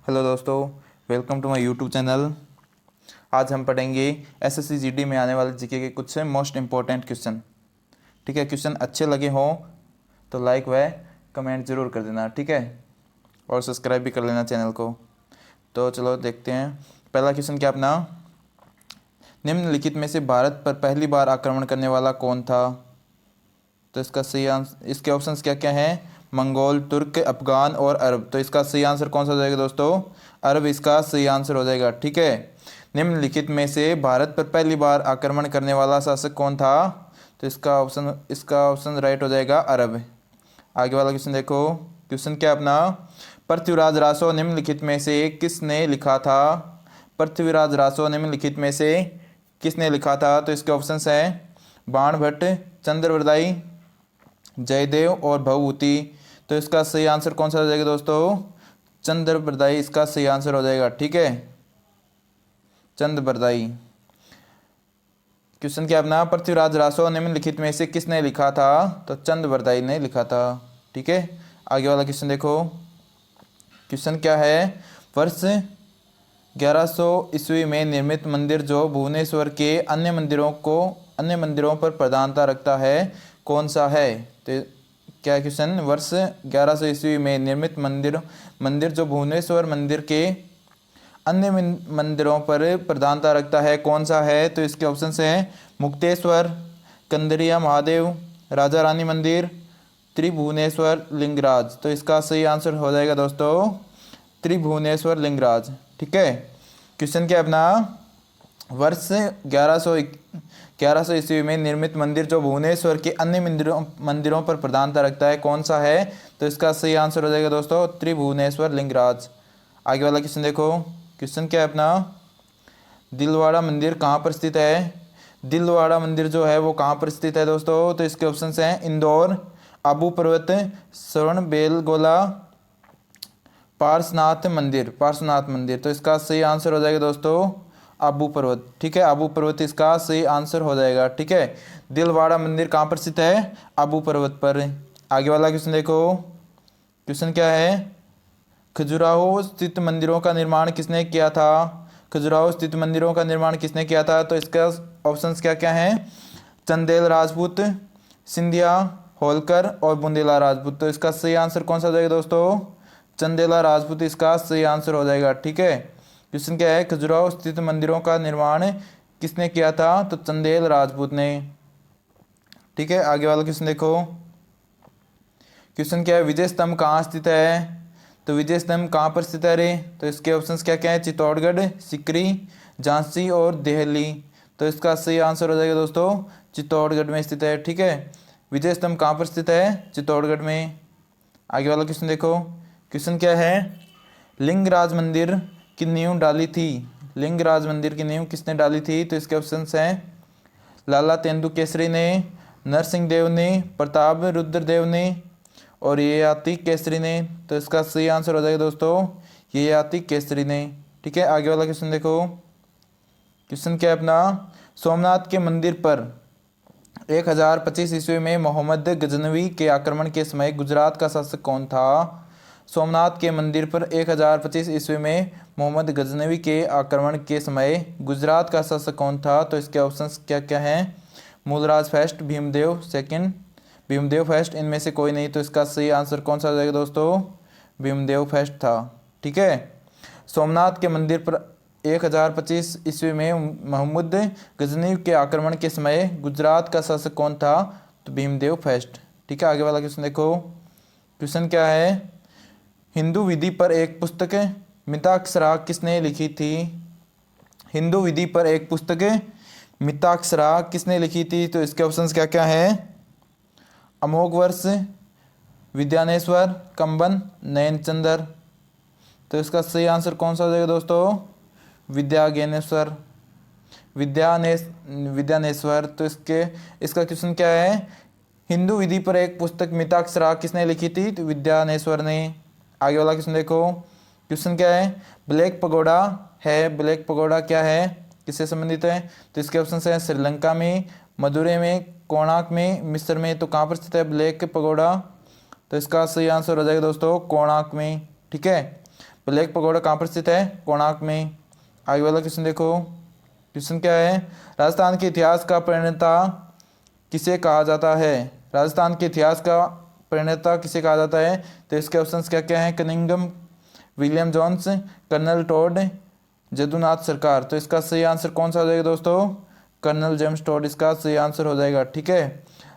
Hello दोस्तों, welcome to my YouTube channel. आज हम पढ़ेंगे एसएससी जीडी में आने वाले जीके के कुछ मोस्ट इम्पोर्टेंट क्वेश्चन। ठीक है, क्वेश्चन अच्छे लगे हों तो लाइक व कमेंट ज़रूर कर देना, ठीक है, और सब्सक्राइब भी कर लेना चैनल को। तो चलो देखते हैं। पहला क्वेश्चन क्या अपना, निम्नलिखित में से भारत पर पहली बार आक्रमण करने वाला कौन था? तो इसका सही आंसर, इसके ऑप्शंस क्या क्या हैं? मंगोल, तुर्क, अफगान और अरब। तो इसका सही आंसर कौन सा हो जाएगा दोस्तों? अरब इसका सही आंसर हो जाएगा, ठीक है। निम्नलिखित में से भारत पर पहली बार आक्रमण करने वाला शासक कौन था? तो इसका ऑप्शन राइट हो जाएगा अरब। आगे वाला क्वेश्चन देखो। क्वेश्चन क्या अपना, पृथ्वीराज रासो निम्नलिखित में से किसने लिखा था? पृथ्वीराज रासो निम्नलिखित में से किसने लिखा था? तो इसके ऑप्शंस हैं बाणभट्ट, चंद्रवरदाई, जयदेव और भवभूति। तो इसका सही आंसर कौन सा हो जाएगा दोस्तों? चंद्रवरदाई इसका सही आंसर हो जाएगा, ठीक है, चंद्रवरदाई। क्वेश्चन क्या अपना, पृथ्वीराज रासो निम्नलिखित में से किसने लिखा था? तो चंद्रवरदाई ने लिखा था, ठीक है। आगे वाला क्वेश्चन देखो। क्वेश्चन क्या है, वर्ष 1100 ईस्वी में निर्मित मंदिर जो भुवनेश्वर के अन्य मंदिरों पर प्रधानता रखता है, कौन सा है? तो क्या क्वेश्चन, वर्ष 1100 ईस्वी में निर्मित मंदिर जो भुवनेश्वर मंदिर के अन्य मंदिरों पर प्रधानता रखता है, कौन सा है? तो इसके ऑप्शन हैं मुक्तेश्वर, कंदरिया महादेव, राजा रानी मंदिर, त्रिभुवनेश्वर लिंगराज। तो इसका सही आंसर हो जाएगा दोस्तों त्रिभुवनेश्वर लिंगराज, ठीक है। क्वेश्चन क्या अपना, वर्ष 1100 ईस्वी में निर्मित मंदिर जो भुवनेश्वर के अन्य मंदिरों पर प्रधानता रखता है, कौन सा है? तो इसका सही आंसर हो जाएगा दोस्तों त्रिभुवनेश्वर लिंगराज। आगे वाला क्वेश्चन देखो। क्वेश्चन क्या है अपना, दिलवाड़ा मंदिर कहाँ पर स्थित है? दिलवाड़ा मंदिर जो है वो कहाँ पर स्थित है दोस्तों? तो इसके ऑप्शन हैं इंदौर, आबू पर्वत, स्वर्ण बेलगोला, पार्श्वनाथ मंदिर। तो इसका सही आंसर हो जाएगा दोस्तों आबू पर्वत, ठीक है, आबू पर्वत इसका सही आंसर हो जाएगा, ठीक है। दिलवाड़ा मंदिर कहाँ पर स्थित है? आबू पर्वत पर। आगे वाला क्वेश्चन देखो। क्वेश्चन क्या है, खजुराहो स्थित मंदिरों का निर्माण किसने किया था? खजुराहो स्थित मंदिरों का निर्माण किसने किया था? तो इसका ऑप्शंस क्या क्या हैं? चंदेल राजपूत, सिंधिया, होलकर और बुंदेला राजपूत। तो इसका सही आंसर कौन सा हो जाएगा दोस्तों? चंदेला राजपूत इसका सही आंसर हो जाएगा, ठीक है। क्वेश्चन क्या है, खजुराहो स्थित मंदिरों का निर्माण किसने किया था? तो चंदेल राजपूत ने, ठीक है। आगे वाला क्वेश्चन देखो। क्वेश्चन क्या है, विजय स्तंभ कहाँ स्थित है? तो विजय स्तंभ कहाँ पर स्थित है रे? तो इसके ऑप्शंस क्या क्या है? चित्तौड़गढ़, सिकरी, झांसी और दिल्ली। तो इसका सही आंसर हो जाएगा दोस्तों चित्तौड़गढ़ में स्थित है, ठीक है। विजय स्तंभ कहाँ पर स्थित है? चित्तौड़गढ़ में। आगे वाला क्वेश्चन देखो। क्वेश्चन क्या है, लिंगराज मंदिर की नींव डाली थी? लिंगराज मंदिर की नींव किसने डाली थी? तो इसके ऑप्शंस हैं लाला तेंदु केसरी ने, नरसिंह देव ने, प्रताप रुद्र देव ने और ययाति केसरी ने। तो इसका सही आंसर हो जाएगा दोस्तों ययाति केसरी ने, ठीक है। आगे वाला क्वेश्चन देखो। क्वेश्चन क्या है अपना, सोमनाथ के मंदिर पर 1025 ईस्वी में मोहम्मद गजनवी के आक्रमण के समय गुजरात का शासक कौन था? सोमनाथ के मंदिर पर 1025 ईस्वी में मोहम्मद गजनवी के आक्रमण के समय गुजरात का शासक कौन था? तो इसके ऑप्शंस क्या क्या हैं? Mulraj first, Bhimdev second, Bhimdev first, इनमें से कोई नहीं। तो इसका सही आंसर कौन सा हो जाएगा दोस्तों? भीमदेव फर्स्ट था, ठीक है। सोमनाथ के मंदिर पर 1025 ईस्वी में मोहम्मद गजनवी के आक्रमण के समय गुजरात का शासक कौन था? तो भीमदेव फर्स्ट, ठीक है। आगे वाला क्वेश्चन देखो। क्वेश्चन क्या है, हिंदू विधि पर एक पुस्तक मिताक्षरा किसने लिखी थी? हिंदू विधि पर एक पुस्तक मिताक्षरा किसने लिखी थी? तो इसके ऑप्शंस क्या क्या हैं? अमोघवर्ष, विद्यानेश्वर, कंबन, नयनचंद्र। तो इसका सही आंसर कौन सा हो जाएगा दोस्तों? विद्यानेश्वर। तो इसका क्वेश्चन क्या है, हिंदू विधि पर एक पुस्तक मिताक्षरा किसने लिखी थी? तो विद्यानेश्वर ने। आगे वाला क्वेश्चन देखो। क्वेश्चन क्या है, ब्लैक पगोडा ब्लैक पगोडा क्या है, किससे संबंधित है? तो इसके ऑप्शन हैं श्रीलंका में, मदुरै में, कोणार्क में, मिस्र में। तो कहाँ पर स्थित है ब्लैक पगोडा? तो इसका सही आंसर हो जाएगा दोस्तों कोणार्क में, ठीक है। ब्लैक पगोड़ा कहाँ पर स्थित है? कोणार्क में। आगे वाला क्वेश्चन देखो, क्वेश्चन क्या है? राजस्थान के इतिहास का प्रणेता किसे कहा जाता है? राजस्थान के इतिहास का प्रणेता किसे कहा जाता है? तो इसके ऑप्शंस क्या क्या हैं? Cunningham, William Jones, Colonel Tod, Jadunath Sarkar. तो इसका सही आंसर कौन सा हो जाएगा दोस्तों? कर्नल जेम्स टॉड इसका सही आंसर हो जाएगा। ठीक है,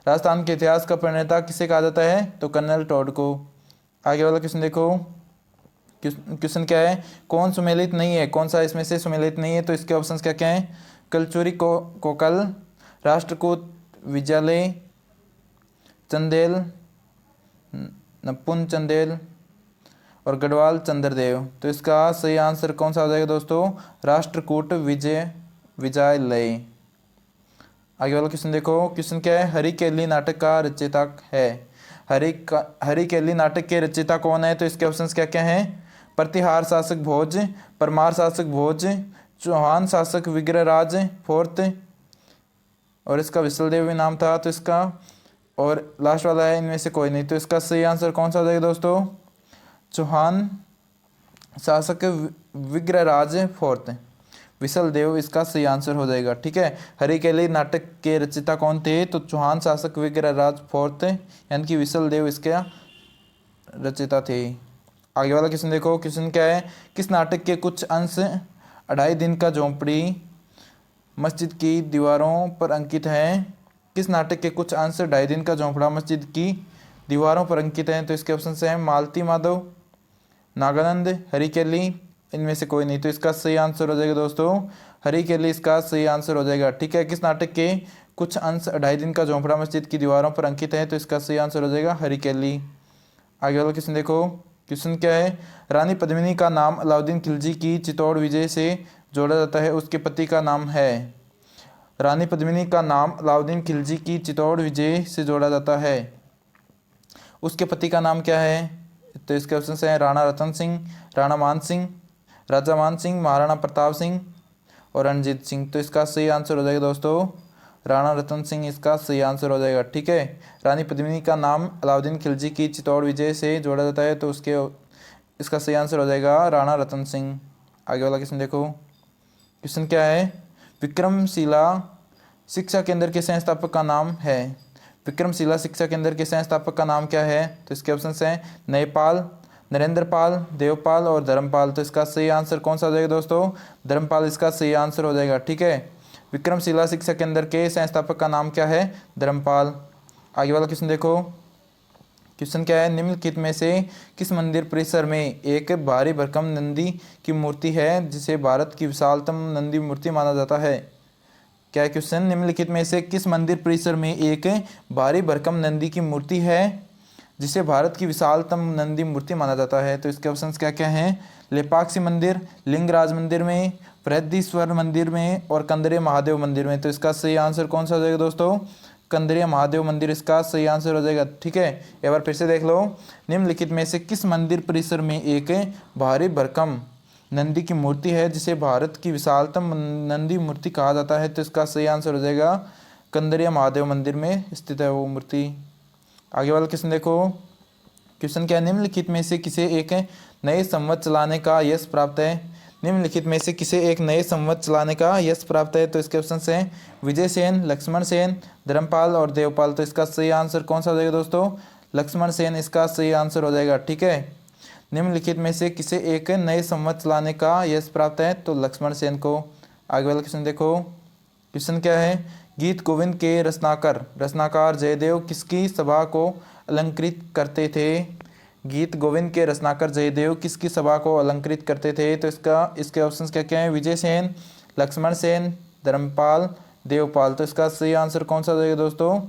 राजस्थान के इतिहास का प्रणेता किसे कहा जाता है? तो कर्नल टॉड को। आगे वाला क्वेश्चन देखो, क्वेश्चन क्या है? कौन सुमेलित नहीं है? कौन सा इसमें से सुमेलित नहीं है? तो इसके ऑप्शंस क्या क्या हैं? कलचुरी कोकल, राष्ट्रकूट विजयालय, चंदेल, नपुन चंदेल और गढ़वाल चंद्रदेव। तो इसका सही आंसर कौन सा हो जाएगा दोस्तों? राष्ट्रकूट विजयालय। आगे वाला क्वेश्चन देखो, क्वेश्चन क्या है? हरिकेली नाटक का रचयिता है? हरिकेली नाटक के रचयिता कौन है? तो इसके ऑप्शंस क्या क्या हैं? प्रतिहार शासक भोज, परमार शासक भोज, चौहान शासक विग्रहराज फोर्थ, और इसका विशलदेव भी नाम था। तो इसका, और लास्ट वाला है इनमें से कोई नहीं। तो इसका सही आंसर कौन सा हो जाएगा दोस्तों? चौहान शासक विग्रहराज फोर्थ, विशलदेव इसका सही आंसर हो जाएगा। ठीक है, हरिकेली नाटक के रचयिता कौन थे? तो चौहान शासक विग्रहराज फोर्थ यानी कि विशलदेव इसके रचयिता थे। आगे वाला क्वेश्चन देखो, क्वेश्चन क्या है? किस नाटक के कुछ अंश 2.5 दिन का झोंपड़ी मस्जिद की दीवारों पर अंकित हैं? किस नाटक के कुछ अंश 2.5 दिन का झोंपड़ा मस्जिद की दीवारों पर अंकित हैं? तो इसके ऑप्शन हैं मालती माधव, नागानंद, हरिकेली, इनमें से कोई नहीं। तो इसका सही आंसर हो जाएगा दोस्तों हरिकेली इसका सही आंसर हो जाएगा। ठीक है, किस नाटक के कुछ अंश 2.5 दिन का झोंपड़ा मस्जिद की दीवारों पर अंकित है? तो इसका सही आंसर हो जाएगा हरिकेली। आगे वाला क्वेश्चन देखो, क्वेश्चन क्या है? रानी पद्मिनी का नाम अलाउद्दीन खिलजी की चित्तौड़ विजय से जोड़ा जाता है, उसके पति का नाम है? रानी पद्मिनी का नाम अलाउद्दीन खिलजी की चित्तौड़ विजय से जोड़ा जाता है, उसके पति का नाम क्या है? तो इसके ऑप्शन हैं राणा रतन सिंह, राणा मान सिंह, राजा मान सिंह, महाराणा प्रताप सिंह और रणजीत सिंह। तो इसका सही आंसर हो जाएगा दोस्तों राणा रतन सिंह इसका सही आंसर हो जाएगा। ठीक है, रानी पद्मिनी का नाम अलाउद्दीन खिलजी की चित्तौड़ विजय से जोड़ा जाता है, तो उसके इसका सही आंसर हो जाएगा राणा रतन सिंह। आगे वाला क्वेश्चन देखो, क्वेश्चन क्या है? विक्रमशिला शिक्षा केंद्र के संस्थापक का नाम है? विक्रमशिला शिक्षा केंद्र के संस्थापक का नाम क्या है? तो इसके ऑप्शन हैं नयपाल, नरेंद्रपाल, देवपाल और धर्मपाल। तो इसका सही आंसर कौन सा हो जाएगा दोस्तों? धर्मपाल इसका सही आंसर हो जाएगा। ठीक है, विक्रमशिला शिक्षा केंद्र के संस्थापक का नाम क्या है? धर्मपाल। आगे वाला क्वेश्चन देखो, क्वेश्चन क्या है? निम्नलिखित में से किस मंदिर परिसर में एक भारी भरकम नंदी की मूर्ति है जिसे भारत की विशालतम नंदी मूर्ति माना जाता है? क्या है क्वेश्चन? निम्नलिखित में से किस मंदिर परिसर में एक भारी भरकम नंदी की मूर्ति है जिसे भारत की विशालतम नंदी मूर्ति माना जाता है? तो इसके ऑप्शंस क्या क्या हैं? लेपाक्षी मंदिर, लिंगराज मंदिर में, बृहदीश्वर मंदिर में और कंदरिया महादेव मंदिर में। तो इसका सही आंसर कौन सा हो जाएगा दोस्तों? कंदरिया महादेव मंदिर इसका सही आंसर हो जाएगा। ठीक है, एक बार फिर से देख लो, निम्नलिखित में से किस मंदिर परिसर में एक भारी भरकम नंदी की मूर्ति है जिसे भारत की विशालतम नंदी मूर्ति कहा जाता है? तो इसका सही आंसर हो जाएगा कंदरिया महादेव मंदिर में स्थित है वो मूर्ति। आगे वाला क्वेश्चन देखो, क्वेश्चन क्या है? निम्नलिखित में से किसे एक नए संवत चलाने का यश प्राप्त है? निम्नलिखित में से किसे एक नए संवत चलाने का यश प्राप्त है? तो इसके ऑप्शन हैं विजय सेन, लक्ष्मण सेन, धर्मपाल और देवपाल। तो इसका सही आंसर कौन सा हो जाएगा दोस्तों? लक्ष्मण सेन इसका सही आंसर हो जाएगा। ठीक है, निम्नलिखित में से किसे एक नए संवत चलाने का यश प्राप्त है? तो लक्ष्मण सेन को। आगे वाला क्वेश्चन देखो, क्वेश्चन क्या है? गीत गोविंद के रचनाकार जयदेव किसकी सभा को अलंकृत करते थे? गीत गोविंद के रचनाकार जयदेव किसकी सभा को अलंकृत करते थे? तो इसके ऑप्शंस क्या क्या हैं? विजय सेन, लक्ष्मण सेन, धर्मपाल, देवपाल। तो इसका सही आंसर कौन सा हो जाएगा दोस्तों?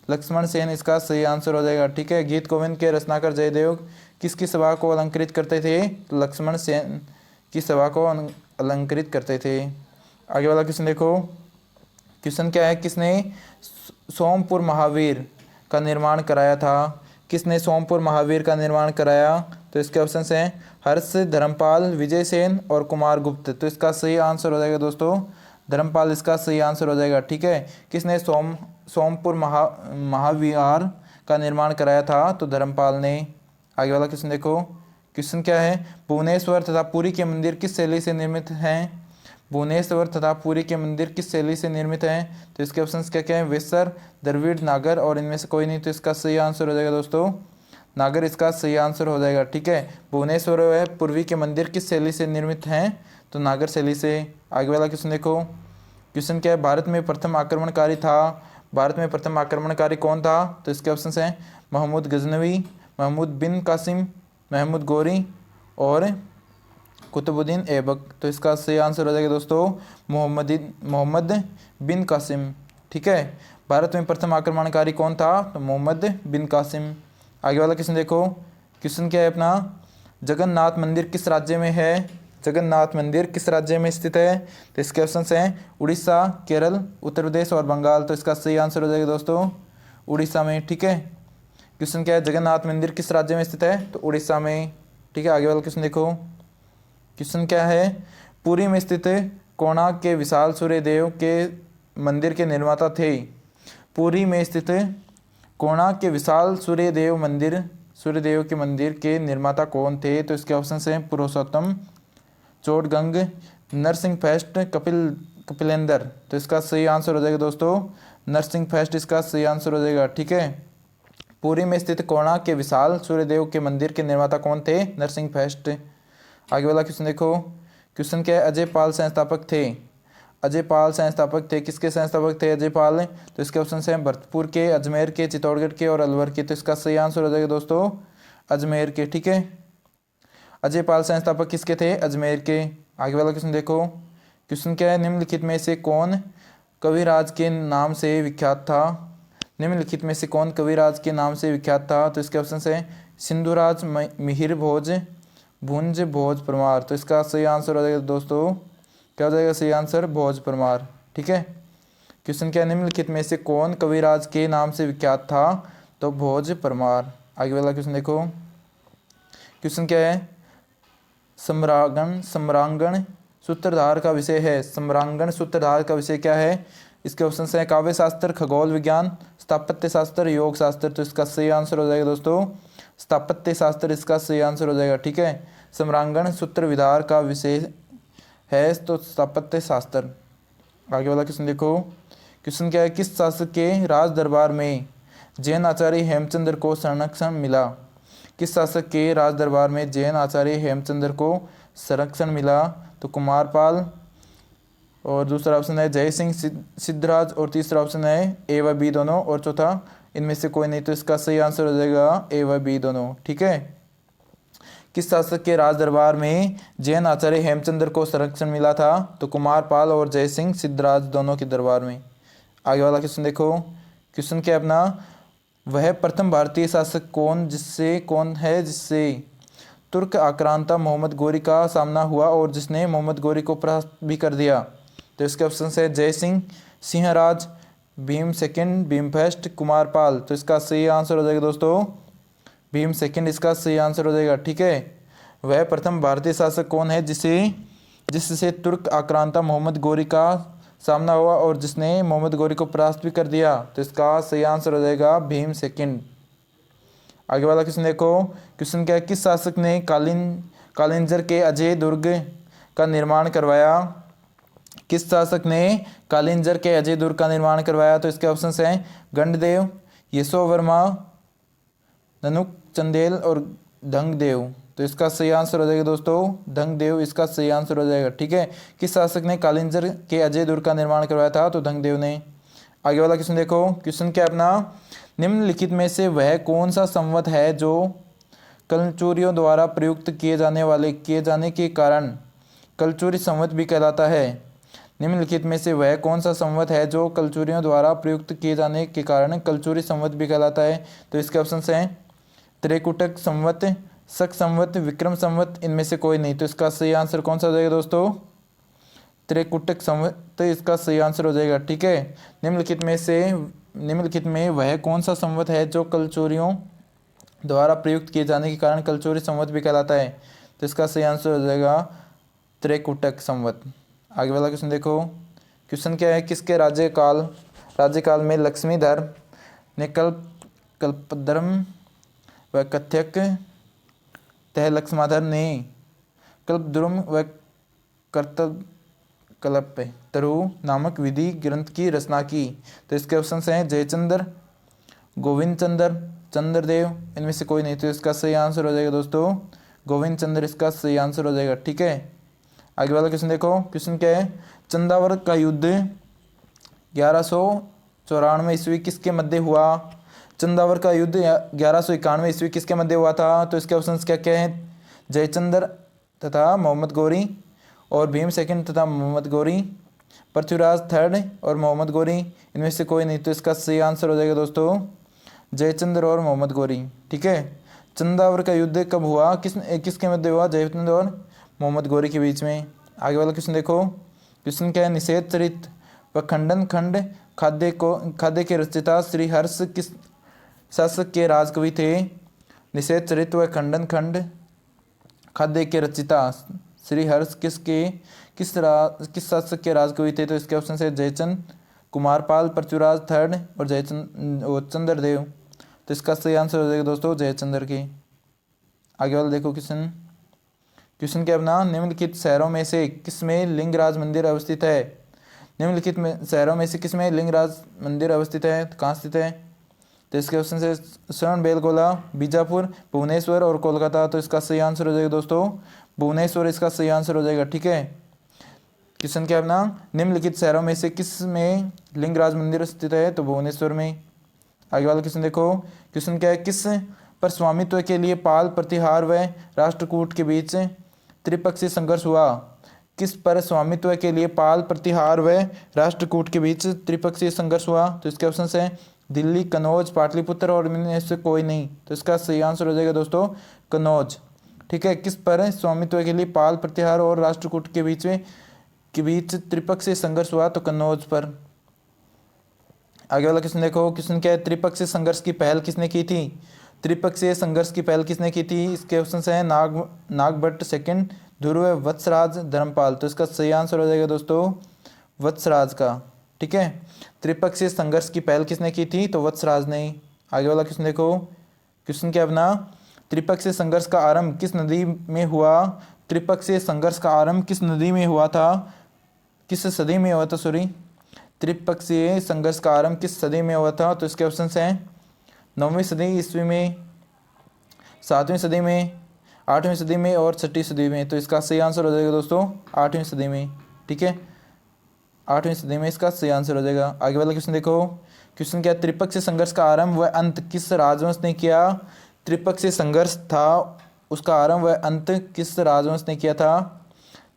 लक्ष्मण सेन इसका सही आंसर हो जाएगा। ठीक है, गीत गोविंद के रचनाकार जयदेव किसकी सभा को अलंकृत करते थे? लक्ष्मण सेन की सभा को अलंकृत करते थे। आगे वाला क्वेश्चन देखो, क्वेश्चन क्या है? किसने सोमपुर महावीर का निर्माण कराया था? किसने सोमपुर महावीर का निर्माण कराया? तो इसके ऑप्शन हैं हर्ष, धर्मपाल, विजय सेन और कुमार गुप्त। तो इसका सही आंसर हो जाएगा दोस्तों धर्मपाल इसका सही आंसर हो जाएगा। ठीक है, किसने सोमपुर महाविहार का निर्माण कराया था? तो धर्मपाल ने। आगे वाला क्वेश्चन देखो, क्वेश्चन क्या है, भुवनेश्वर तथा पुरी के मंदिर किस शैली से निर्मित हैं? भुवनेश्वर तथा पुरी के मंदिर किस शैली से निर्मित हैं? तो इसके ऑप्शंस क्या क्या है, वेसर, द्रविड़, नागर और इनमें से कोई नहीं। तो इसका सही आंसर हो जाएगा दोस्तों नागर, इसका सही आंसर हो जाएगा। ठीक है, भुवनेश्वर व पूर्वी के मंदिर किस शैली से निर्मित हैं? तो नागर शैली से। आगे वाला क्वेश्चन देखो, क्वेश्चन क्या है, भारत में प्रथम आक्रमणकारी था, भारत में प्रथम आक्रमणकारी कौन था? तो इसके ऑप्शंस हैं महमूद गजनवी, महमूद बिन कासिम, महमूद गोरी और कुतुबुद्दीन ऐबक। तो इसका सही आंसर हो जाएगा दोस्तों मोहम्मद बिन कासिम। ठीक है, भारत में प्रथम आक्रमणकारी कौन था? तो मोहम्मद बिन कासिम। आगे वाला क्वेश्चन देखो, क्वेश्चन क्या है अपना, जगन्नाथ मंदिर किस राज्य में है? जगन्नाथ मंदिर किस राज्य में स्थित है? तो इसके ऑप्शंस हैं उड़ीसा, केरल, उत्तर प्रदेश और बंगाल। तो इसका सही आंसर हो जाएगा दोस्तों उड़ीसा में। ठीक है, क्वेश्चन क्या है, जगन्नाथ मंदिर किस राज्य में स्थित है? तो उड़ीसा में। ठीक है, आगे वाला क्वेश्चन देखो, क्वेश्चन क्या है, पुरी में स्थित कोणार्क के विशाल सूर्य देव के मंदिर के निर्माता थे? पुरी में स्थित कोणार्क के विशाल सूर्यदेव के मंदिर के निर्माता कौन थे? तो इसके ऑप्शन हैं पुरुषोत्तम, चोडगंग, नरसिंह फर्स्ट, कपिलेंद्र। तो इसका सही आंसर हो जाएगा दोस्तों नरसिंह फर्स्ट, इसका सही आंसर हो जाएगा। ठीक है, पुरी में स्थित कोणार्क के विशाल सूर्यदेव के मंदिर के निर्माता कौन थे? नरसिंह फर्स्ट। आगे वाला क्वेश्चन देखो, क्वेश्चन क्या है, अजय पाल संस्थापक थे? अजय पाल संस्थापक थे, किसके संस्थापक थे अजय पाल? तो इसके ऑप्शन हैं भरतपुर के, अजमेर के, चित्तौड़गढ़ के और अलवर के। तो इसका सही आंसर हो जाएगा दोस्तों अजमेर के। ठीक है, अजय पाल संस्थापक किसके थे? अजमेर के। आगे वाला क्वेश्चन देखो, क्वेश्चन क्या है, निम्नलिखित में से कौन कविराज के नाम से विख्यात था? निम्नलिखित में से कौन कविराज के नाम से विख्यात था? तो इसके ऑप्शन हैं सिंधुराज, मिहिर भोज, भुंज भोज परमार। तो इसका सही आंसर हो जाएगा दोस्तों क्या हो जाएगा सही आंसर? भोज परमार। ठीक है, क्वेश्चन क्या है, निम्नलिखित में से कौन कविराज के नाम से विख्यात था? तो भोज परमार। आगे वाला क्वेश्चन देखो, क्वेश्चन क्या है, सम्रांगण सूत्रधार का विषय है? सम्रांगण सूत्रधार का विषय क्या है? इसके ऑप्शन हैं काव्य शास्त्र, खगोल विज्ञान, स्थापत्य शास्त्र, योग शास्त्र। तो इसका सही आंसर हो जाएगा दोस्तों स्थापत्य शास्त्र, इसका सही आंसर हो जाएगा। ठीक है, सम्रांगण सूत्रधार का विषय है तो स्थापत्य शास्त्र। आगे वाला क्वेश्चन देखो, क्वेश्चन क्या है, किस शासक के राज दरबार में जैन आचार्य हेमचंद्र को संरक्षण मिला? किस शासक के राज दरबार में जैन आचार्य हेमचंद्र को संरक्षण मिला? तो कुमारपाल, और दूसरा ऑप्शन है जय सिंह सिद्धराज, और तीसरा ऑप्शन है ए व बी दोनों, और चौथा इनमें से कोई नहीं। तो इसका सही आंसर हो जाएगा ए व बी दोनों। ठीक है, किस शासक के राज दरबार में जैन आचार्य हेमचंद्र को संरक्षण मिला था? तो कुमारपाल और जय सिंह सिद्धराज दोनों के दरबार में। आगे वाला क्वेश्चन देखो, क्वेश्चन क्या है अपना, वह प्रथम भारतीय शासक कौन है जिससे तुर्क आक्रांता मोहम्मद गोरी का सामना हुआ और जिसने मोहम्मद गोरी को परास्त भी कर दिया? तो इसके ऑप्शन है जय सिंह, सिंहराज, भीम सेकंड, भीम फर्स्ट, कुमारपाल। तो इसका सही आंसर हो जाएगा दोस्तों भीम सेकंड, इसका सही आंसर हो जाएगा। ठीक है, वह प्रथम भारतीय शासक कौन है जिससे तुर्क आक्रांता मोहम्मद गोरी का सामना हुआ और जिसने मोहम्मद गोरी को परास्त भी कर दिया? तो इसका सही आंसर हो जाएगा भीम सेकंड। आगे वाला क्वेश्चन देखो, क्वेश्चन क्या है, किस शासक ने कालिंजर के अजय दुर्ग का निर्माण करवाया? किस शासक ने कालिंजर के अजय दुर्ग का निर्माण करवाया? तो इसके ऑप्शंस हैं गंडदेव, यशोवर्मा, ननुक चंदेल और ढंगदेव। तो इसका सही आंसर हो जाएगा दोस्तों ढंगदेव, इसका सही आंसर हो जाएगा। ठीक है, किस शासक ने कालिंजर के अजय दुर्ग का निर्माण करवाया था? तो ढंगदेव ने। आगे वाला क्वेश्चन देखो, क्वेश्चन क्या अपना, निम्नलिखित में से वह कौन सा संवत है जो कलचुरियों द्वारा प्रयुक्त किए जाने के कारण कलचुरी संवत भी कहलाता है? निम्नलिखित में से वह कौन सा संवत है जो कलचुरियों द्वारा प्रयुक्त किए जाने के कारण कलचुरी संवत भी कहलाता है? तो इसके ऑप्शन हैं त्रिकुटक संवत, शक संवत, विक्रम संवत, इनमें से कोई नहीं। तो इसका सही आंसर कौन सा हो जाएगा दोस्तों? त्रिकुटक संवत, तो इसका सही आंसर हो जाएगा। ठीक है, निम्नलिखित में वह कौन सा संवत है जो कलचुरियों द्वारा प्रयुक्त किए जाने के कारण कलचुरी संवत भी कहलाता है? तो इसका सही आंसर हो जाएगा त्रिकुटक संवत। आगे वाला क्वेश्चन देखो, क्वेश्चन क्या है, किसके राज्यकाल में लक्ष्मीधर ने कल्पद्रुम व कथ्यक तह लक्ष्माधर ने कल्पद्रुम व कर्तव्य कल्प तरु नामक विधि ग्रंथ की रचना की। तो इसके ऑप्शन हैं जयचंद्र, गोविंद चंद्र, चंद्रदेव, इनमें से कोई नहीं। तो इसका सही आंसर हो जाएगा दोस्तों गोविंद चंद्र, इसका सही आंसर हो जाएगा। ठीक है, आगे वाला क्वेश्चन देखो। क्वेश्चन क्या है, चंदावर का युद्ध 1194 ईस्वी किसके मध्य हुआ? चंदावर का युद्ध 1191 ईस्वी किसके मध्य हुआ था? तो इसके ऑप्शंस क्या क्या हैं? जयचंद्र तथा मोहम्मद गौरी, और भीम सेकंड तथा मोहम्मद गौरी, पृथ्वीराज थर्ड और मोहम्मद गौरी, इनमें से कोई नहीं। तो इसका सही आंसर हो जाएगा दोस्तों जयचंद्र और मोहम्मद गौरी। ठीक है, चंदावर का युद्ध कब हुआ, किसके मध्य हुआ? जयचंद्र और मोहम्मद गौरी के बीच में। आगे वाला क्वेश्चन देखो। क्वेश्चन क्या है, निषेध चरित व खंडन खंड खाद्य के रचयिता श्री हर्ष किस शासक के राजकवि थे? निषेध चरित व खंडन खंड खाद्य के रचयिता श्री हर्ष किस शासक के राजकवि थे? तो इसके ऑप्शन है जयचंद, कुमारपाल, पृथ्वीराज थर्ड और चंद्रदेव। तो इसका सही आंसर हो जाएगा दोस्तों जयचंद्र के। आगे वाला देखो क्वेश्चन क्या अपना, निम्नलिखित शहरों में से किसमें लिंगराज मंदिर अवस्थित है? निम्नलिखित शहरों में से किसमें लिंगराज मंदिर अवस्थित है? कहाँ स्थित है? तो इसके ऑप्शन है श्रवणबेलगोला, बीजापुर, भुवनेश्वर और कोलकाता। तो इसका सही आंसर हो जाएगा दोस्तों भुवनेश्वर, इसका सही आंसर हो जाएगा। ठीक है, क्वेश्चन क्या अपना, निम्नलिखित शहरों में से किस में लिंगराज मंदिर स्थित है? तो भुवनेश्वर में। आगे वाला क्वेश्चन देखो। क्वेश्चन क्या है, किस पर स्वामित्व के लिए पाल, प्रतिहार व राष्ट्रकूट के बीच त्रिपक्षीय संघर्ष हुआ? किस पर स्वामित्व के लिए पाल, प्रतिहार व राष्ट्रकूट के बीच त्रिपक्षीय संघर्ष हुआ? तो इसके ऑप्शन है दिल्ली, कन्नौज, पाटलिपुत्र और इनमें से कोई नहीं। तो इसका सही आंसर हो जाएगा दोस्तों कन्नौज। ठीक है, किस पर स्वामित्व के लिए पाल, प्रतिहार और राष्ट्रकूट के बीच त्रिपक्षीय संघर्ष हुआ? तो कन्नौज पर। आगे वाला क्वेश्चन देखो। क्वेश्चन क्या है, त्रिपक्षीय संघर्ष की पहल किसने की थी? त्रिपक्षीय संघर्ष की पहल किसने की थी? इसके ऑप्शन है नागभट्ट सेकंड, ध्रुव, वत्सराज, धर्मपाल। तो इसका सही आंसर हो जाएगा दोस्तों वत्सराज का। ठीक है, त्रिपक्षीय संघर्ष की पहल किसने की थी? तो वत्सराज ने। आगे वाला क्वेश्चन देखो। क्वेश्चन क्या अपना, त्रिपक्षीय संघर्ष का आरंभ किस नदी में हुआ? त्रिपक्षीय संघर्ष का आरंभ किस नदी में हुआ था? किस सदी में हुआ था? सॉरी, त्रिपक्षीय संघर्ष का आरंभ किस सदी में हुआ था? तो इसके ऑप्शन हैं 9वीं सदी ईस्वी में, 7वीं सदी में, 8वीं सदी में और 6ठी सदी में। तो इसका सही आंसर हो जाएगा दोस्तों 8वीं सदी में। ठीक है, 8वीं सदी में इसका सही आंसर हो जाएगा। आगे वाला क्वेश्चन देखो। क्वेश्चन क्या, त्रिपक्षीय संघर्ष का आरंभ व अंत किस राजवंश ने किया? त्रिपक्षीय संघर्ष था, उसका आरंभ व अंत किस राजवंश ने किया था?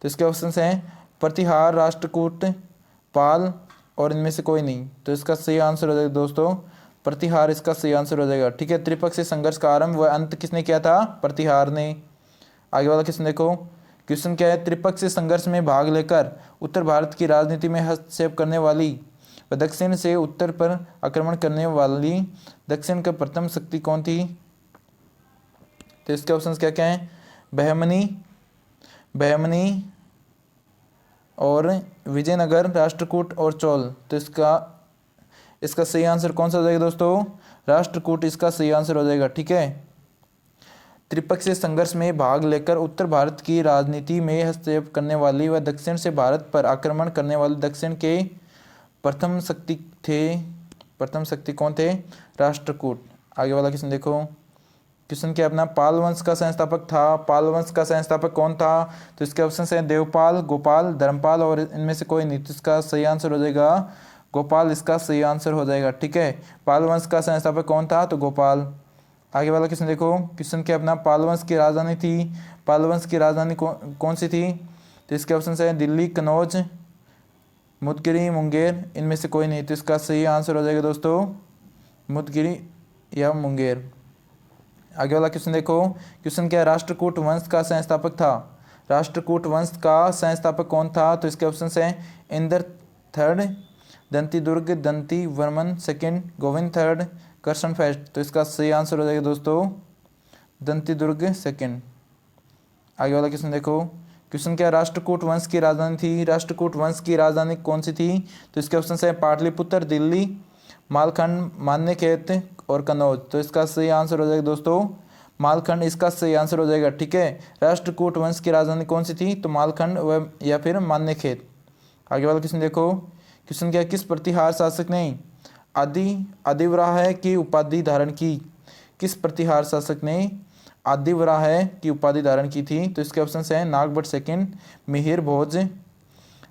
तो इसके ऑप्शन हैं प्रतिहार, राष्ट्रकूट, पाल और इनमें से कोई नहीं। तो इसका सही आंसर हो जाएगा दोस्तों प्रतिहार, इसका सही आंसर हो जाएगा। ठीक है, त्रिपक्षीय संघर्ष का आरंभ व अंत किसने किया था? प्रतिहार ने। आगे वाला क्वेश्चन देखो। क्वेश्चन क्या है, त्रिपक्षीय संघर्ष में भाग लेकर उत्तर भारत की राजनीति में हस्तक्षेप करने वाली व दक्षिण से उत्तर पर आक्रमण करने वाली दक्षिण का प्रथम शक्ति कौन थी? तो इसके ऑप्शंस क्या क्या हैं? बहमनी और विजयनगर, राष्ट्रकूट और चोल। तो इसका सही आंसर कौन सा हो जाएगा दोस्तों? राष्ट्रकूट, इसका सही आंसर हो जाएगा। ठीक है, त्रिपक्षीय संघर्ष में भाग लेकर उत्तर भारत की राजनीति में हस्तक्षेप करने वाली व दक्षिण से भारत पर आक्रमण करने वाली दक्षिण के प्रथम शक्ति कौन थे? राष्ट्रकूट। आगे वाला क्वेश्चन देखो। क्वेश्चन क्या अपना, पाल वंश का संस्थापक था? पाल वंश का संस्थापक कौन था? तो इसके ऑप्शन हैं देवपाल, गोपाल, धर्मपाल और इनमें से कोई नहीं। तो इसका सही आंसर हो जाएगा गोपाल, इसका सही आंसर हो जाएगा। ठीक है, पाल वंश का संस्थापक कौन था? तो गोपाल। आगे वाला क्वेश्चन देखो। क्वेश्चन क्या अपना, पाल वंश की राजधानी थी? पाल वंश की राजधानी कौन सी थी? तो इसके ऑप्शन है दिल्ली, कन्नौज, मुदगिरी, मुंगेर, इनमें से कोई नहीं। तो इसका सही आंसर हो जाएगा दोस्तों मुदगिरी या मुंगेर। आगे वाला क्वेश्चन देखो। क्वेश्चन क्या है, राष्ट्रकूट वंश का संस्थापक था? राष्ट्रकूट वंश का संस्थापक कौन था? तो इसके ऑप्शन हैं इंद्र थर्ड, दंती दुर्ग, दंती वर्मन सेकंड, गोविंद थर्ड, कर्षण फर्स्ट। तो इसका सही आंसर हो जाएगा दोस्तों दंती दुर्ग सेकंड। आगे वाला क्वेश्चन देखो। क्वेश्चन क्या, राष्ट्रकूट वंश की राजधानी थी? राष्ट्रकूट वंश की राजधानी कौन सी थी? तो इसके ऑप्शन है पाटलिपुत्र, दिल्ली, मालखंड, मान्यखेत और कन्नौज। तो इसका सही आंसर हो जाएगा दोस्तों मालखंड इसका सही आंसर हो जाएगा। ठीक है, राष्ट्रकूट वंश की राजधानी कौन सी थी? तो मालखंड व या फिर मान्यखेत। आगे वाला क्वेश्चन देखो, क्वेश्चन क्या है, किस प्रतिहार शासक ने आदिवराह की उपाधि धारण की? किस प्रतिहार शासक ने आदिवराह की उपाधि धारण की थी? तो इसके ऑप्शन है नागभट्ट सेकंड, मिहिर भोज,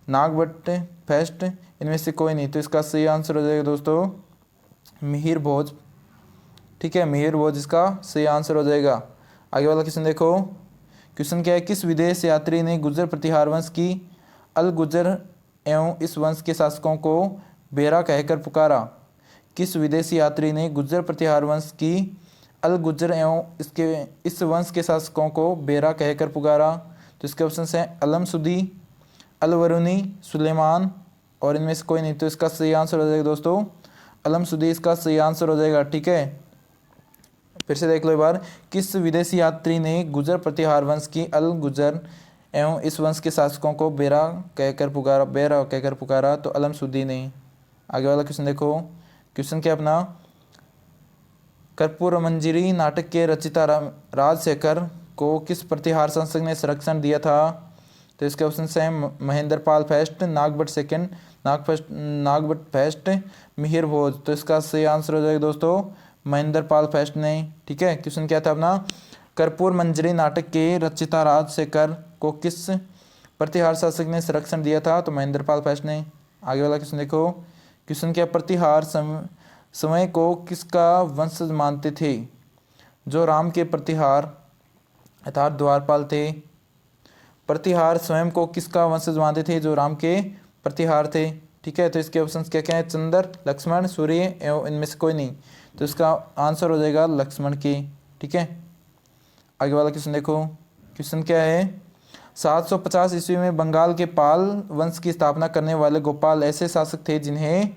नागभट्ट फर्स्ट, इनमें से कोई नहीं। तो इसका सही आंसर हो जाएगा दोस्तों मिहिर भोज। ठीक है, मिहिर भोज इसका सही आंसर हो जाएगा। आगे वाला क्वेश्चन देखो, क्वेश्चन क्या है, किस विदेश यात्री ने गुर्जर प्रतिहार वंश की अल गुर्जर एवं इस वंश के शासकों को बेरा कहकर पुकारा? किस विदेशी यात्री ने गुर्जर प्रतिहार वंश की अल गुर्जर एवं इस वंश के शासकों को बेरा कहकर पुकारा? तो इसके ऑप्शन हैं अलमसुदी, अलवरुनी, सुलेमान, और इनमें से कोई नहीं। तो इसका सही आंसर हो जाएगा दोस्तों अलमसुदी इसका सही आंसर हो जाएगा। ठीक है, फिर से देख लो एक बार, किस विदेशी यात्री ने गुर्जर प्रतिहार वंश की अल गुर्जर एवं इस वंश के शासकों को बेरा कहकर पुकारा? तो अलमसुदी ने। आगे वाला क्वेश्चन देखो, क्वेश्चन क्या अपना, कर्पूर मंजरी नाटक के रचिता राजशेखर को किस प्रतिहार शासक ने संरक्षण दिया था? तो इसके ऑप्शन हैं Mahendra Pal first, Nagabhata second, Nagabhata first, Mihir Bhoj. तो इसका सही आंसर हो जाएगा दोस्तों महेंद्र पाल फर्स्ट ने। ठीक है, क्वेश्चन क्या था अपना, कर्पूर मंजरी नाटक के रचिता राजशेखर को किस प्रतिहार शासक ने संरक्षण दिया था? तो महेंद्र पाल फर्स्ट ने। आगे वाला क्वेश्चन देखो, क्वेश्चन क्या, प्रतिहार समय को किसका वंशज मानते थे? जो राम के प्रतिहार अर्थात द्वारपाल थे। प्रतिहार स्वयं को किसका वंशज मानते थे? जो राम के प्रतिहार थे। ठीक है, तो इसके ऑप्शंस क्या क्या है, चंद्र, लक्ष्मण, सूर्य एवं इनमें से कोई नहीं। तो इसका आंसर हो जाएगा लक्ष्मण के। ठीक है, आगे वाला क्वेश्चन देखो, क्वेश्चन क्या है, 750 ईस्वी में बंगाल के पाल वंश की स्थापना करने वाले गोपाल ऐसे शासक थे जिन्हें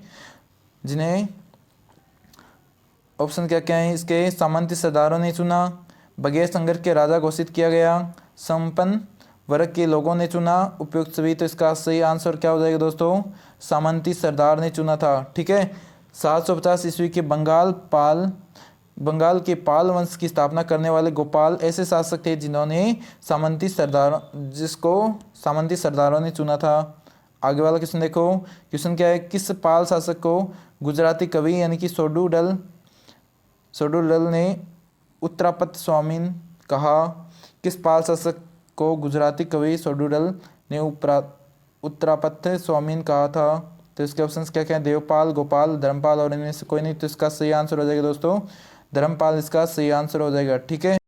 ऑप्शन क्या क्या है इसके, सामंती सरदारों ने चुना, बगैर संघर्ष के राजा घोषित किया गया, संपन्न वर्ग के लोगों ने चुना, उपयुक्त सभी। तो इसका सही आंसर क्या हो जाएगा दोस्तों, सामंती सरदार ने चुना था। ठीक है, 750 ईस्वी के बंगाल के पाल वंश की स्थापना करने वाले गोपाल ऐसे शासक थे जिसको सामंती सरदारों ने चुना था। आगे वाला क्वेश्चन देखो, क्वेश्चन क्या है, किस पाल शासक को गुजराती कवि यानी कि सोडुडल ने उत्तरापत स्वामीन कहा? किस पाल शासक को गुजराती कवि सोडुडल ने उत्तरापत स्वामीन कहा था? तो इसके ऑप्शंस क्या क्या है, देवपाल, गोपाल, धर्मपाल, और इनमें से कोई नहीं। तो इसका सही आंसर हो जाएगा दोस्तों धर्मपाल इसका सही आंसर हो जाएगा। ठीक है।